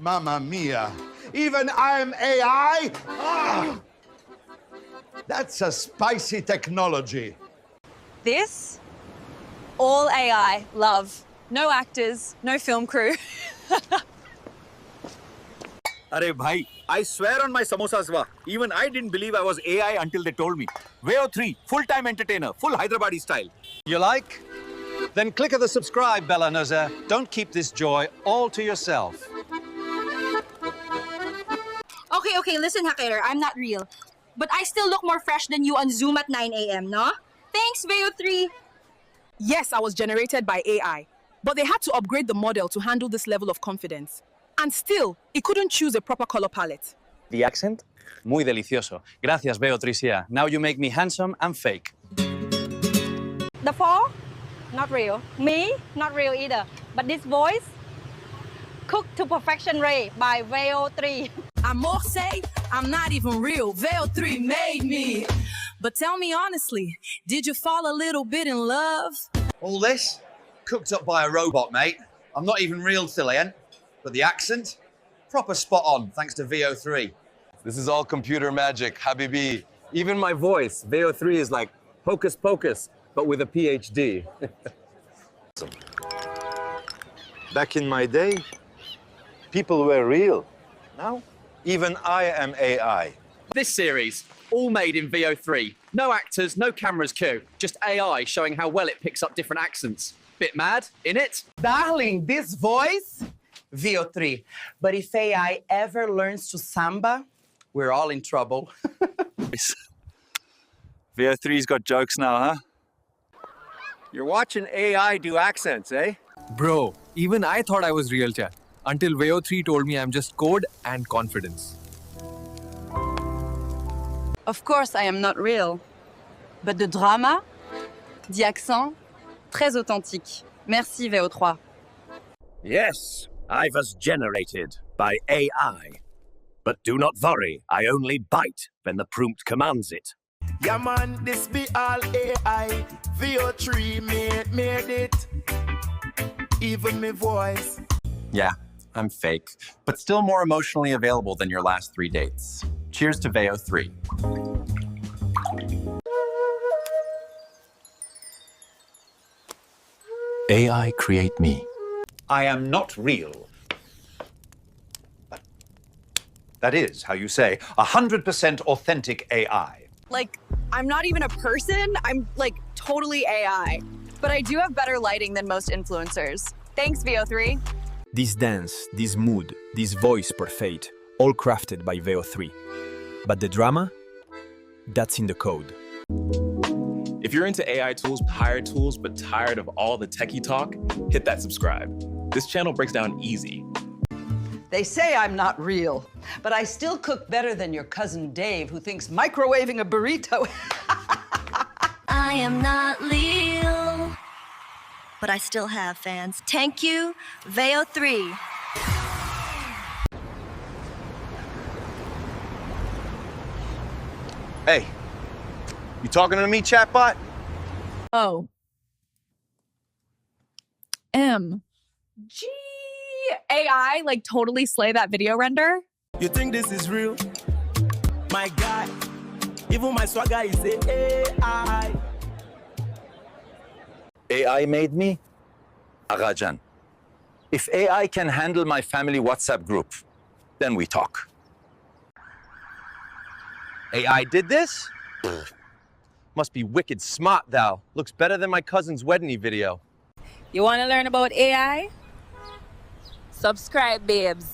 Mamma mia. Even I'm AI? Ah! That's a spicy technology. This? All AI, love. No actors, no film crew. Arey bhai, I swear on my samosas wa. Even I didn't believe I was AI until they told me. VEO 3, full-time entertainer, full Hyderabadi style. You like? Then click on the subscribe bell, Anuza. Don't keep this joy all to yourself. Okay, listen, Hacker, I'm not real. But I still look more fresh than you on Zoom at 9 a.m., no? Thanks, VEO3. Yes, I was generated by AI, but they had to upgrade the model to handle this level of confidence. And still, it couldn't choose a proper color palette. The accent? Muy delicioso. Gracias, Veo Tricia. Now you make me handsome and fake. The four? Not real. Me? Not real either. But this voice? Cooked to perfection Ray by VEO3. I must say, I'm not even real. VEO3 made me. But tell me honestly, did you fall a little bit in love? All this? Cooked up by a robot, mate. I'm not even real till I ain't. But the accent? Proper spot on, thanks to VEO3. This is all computer magic, Habibi. Even my voice, VEO 3 is like hocus pocus, but with a PhD. Back in my day, people were real. Now, even I am AI. This series, all made in VEO 3. No actors, no cameras queue, just AI showing how well it picks up different accents. Bit mad, innit? Darling, this voice, VEO 3. But if AI ever learns to samba, we're all in trouble. VEO 3's got jokes now, huh? You're watching AI do accents, eh? Bro, even I thought I was real chat until VEO 3 told me I'm just code and confidence. Of course, I am not real. But the drama, the accent, très authentique. Merci, VEO3. Yes, I was generated by AI. But do not worry, I only bite when the prompt commands it. Yeah man, this be all AI. VEO3 made it. Even my voice. Yeah, I'm fake, but still more emotionally available than your last 3 dates. Cheers to VEO 3. AI create me. I am not real. But that is how you say 100% authentic AI. Like, I'm not even a person. I'm, like, totally AI. But I do have better lighting than most influencers. Thanks, VEO3. This dance, this mood, this voice perfect, all crafted by VEO 3. But the drama? That's in the code. If you're into AI tools, hired tools, but tired of all the techie talk, hit that subscribe. This channel breaks down easy. They say I'm not real, but I still cook better than your cousin Dave, who thinks microwaving a burrito. I am not real, but I still have fans. Thank you, VEO3. Hey, you talking to me, chatbot? O M G AI like totally slay that video render. You think this is real? My guy, even my swagger is AI. AI made me? Agajan. If AI can handle my family WhatsApp group, then we talk. AI did this? Must be wicked smart, thou. Looks better than my cousin's wedding video. You want to learn about AI? Subscribe, babes.